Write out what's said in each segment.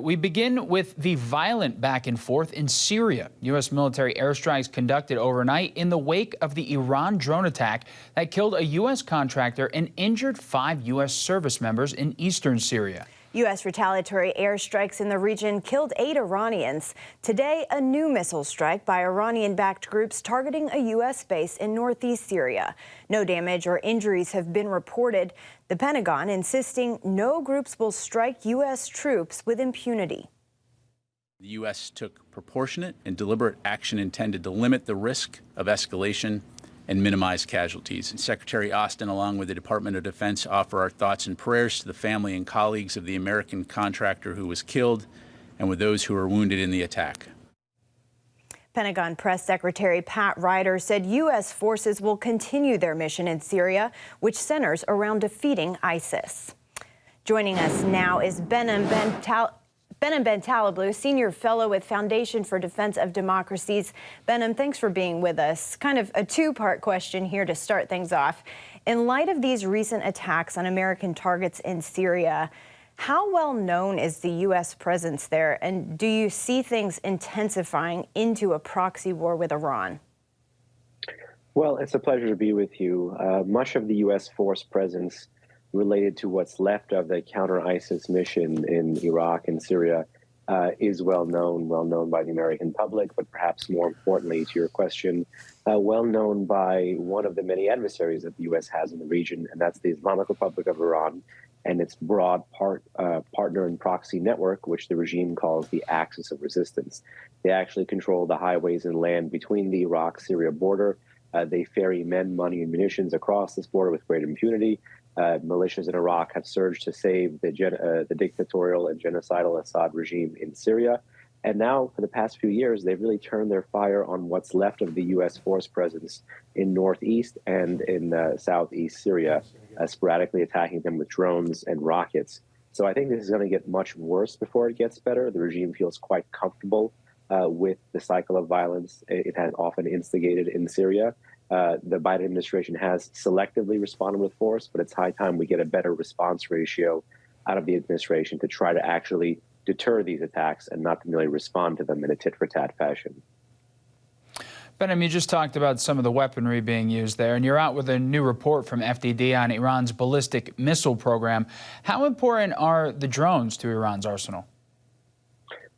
We begin with the violent back and forth in Syria. U.S. military airstrikes conducted overnight in the wake of the Iran drone attack that killed a U.S. contractor and injured 5 U.S. service members in eastern Syria. U.S. retaliatory airstrikes in the region killed 8 Iranians. Today, a new missile strike by Iranian-backed groups targeting a U.S. base in northeast Syria. No damage or injuries have been reported. The Pentagon insisting no groups will strike U.S. troops with impunity. The U.S. took proportionate and deliberate action intended to limit the risk of escalation and minimize casualties. Secretary Austin, along with the Department of Defense, offer our thoughts and prayers to the family and colleagues of the American contractor who was killed and with those who were wounded in the attack. Pentagon Press Secretary Pat Ryder said U.S. forces will continue their mission in Syria, which centers around defeating ISIS. Joining us now is Behnam Bentaleb, Senior Fellow with Foundation for Defense of Democracies. Behnam, thanks for being with us. Kind of a two-part question here to start things off. In light of these recent attacks on American targets in Syria, how well known is the U.S. presence there, and do you see things intensifying into a proxy war with Iran? Well, it's a pleasure to be with you. Much of the U.S. force presence related to what's left of the counter-ISIS mission in Iraq and Syria is well known by the American public, but perhaps more importantly to your question, well known by one of the many adversaries that the U.S. has in the region, and that's the Islamic Republic of Iran and its broad partner and proxy network, which the regime calls the Axis of Resistance. They actually control the highways and land between the Iraq-Syria border. They ferry men, money, and munitions across this border with great impunity. Militias in Iraq have surged to save the dictatorial and genocidal Assad regime in Syria. And now, for the past few years, they've really turned their fire on what's left of the U.S. force presence in northeast and in southeast Syria, sporadically attacking them with drones and rockets. So I think this is going to get much worse before it gets better. The regime feels quite comfortable with the cycle of violence it has often instigated in Syria. The Biden administration has selectively responded with force, but it's high time we get a better response ratio out of the administration to try to actually deter these attacks and not to merely respond to them in a tit-for-tat fashion. Behnam, you just talked about some of the weaponry being used there, and you're out with a new report from FDD on Iran's ballistic missile program. How important are the drones to Iran's arsenal?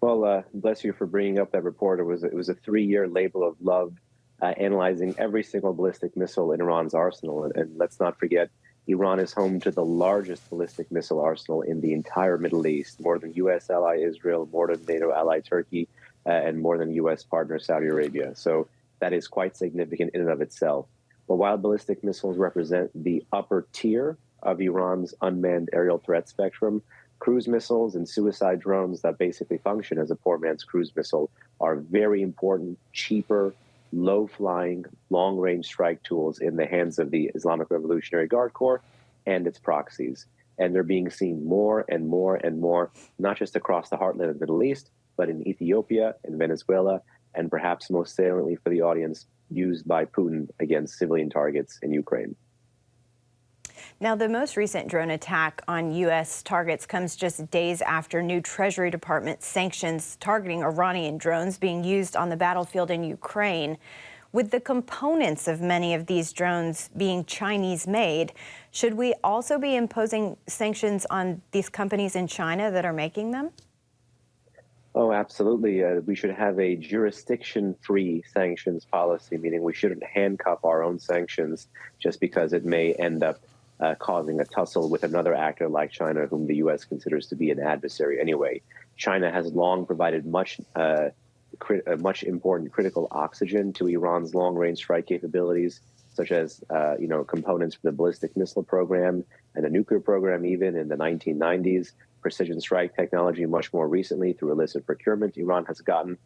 Well, bless you for bringing up that report. It was a 3-year labor of love analyzing every single ballistic missile in Iran's arsenal. And let's not forget, Iran is home to the largest ballistic missile arsenal in the entire Middle East, more than U.S. ally Israel, more than NATO ally Turkey, and more than U.S. partner Saudi Arabia. So that is quite significant in and of itself. But while ballistic missiles represent the upper tier of Iran's unmanned aerial threat spectrum, cruise missiles and suicide drones that basically function as a poor man's cruise missile are very important, cheaper, low-flying, long-range strike tools in the hands of the Islamic Revolutionary Guard Corps and its proxies. And they're being seen more and more and more, not just across the heartland of the Middle East, but in Ethiopia and Venezuela, and perhaps most saliently for the audience, used by Putin against civilian targets in Ukraine. Now, the most recent drone attack on U.S. targets comes just days after new Treasury Department sanctions targeting Iranian drones being used on the battlefield in Ukraine. With the components of many of these drones being Chinese-made, should we also be imposing sanctions on these companies in China that are making them? Oh, absolutely. We should have a jurisdiction-free sanctions policy, meaning we shouldn't handcuff our own sanctions just because it may end up causing a tussle with another actor like China, whom the U.S. considers to be an adversary anyway. China has long provided much important critical oxygen to Iran's long-range strike capabilities, such as components for the ballistic missile program and the nuclear program even in the 1990s, precision strike technology much more recently through illicit procurement Iran has gotten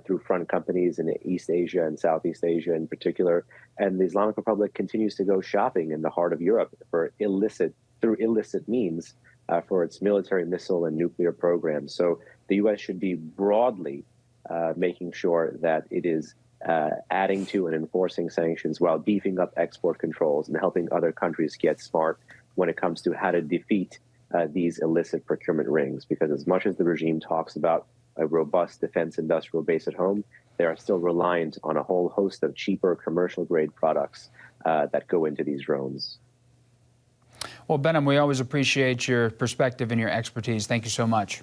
through front companies in East Asia and Southeast Asia in particular. And the Islamic Republic continues to go shopping in the heart of Europe through illicit means for its military missile and nuclear programs. So the U.S. should be broadly making sure that it is adding to and enforcing sanctions while beefing up export controls and helping other countries get smart when it comes to how to defeat these illicit procurement rings, because as much as the regime talks about a robust defense industrial base at home, they are still reliant on a whole host of cheaper commercial-grade products that go into these drones. Well, Behnam, we always appreciate your perspective and your expertise. Thank you so much.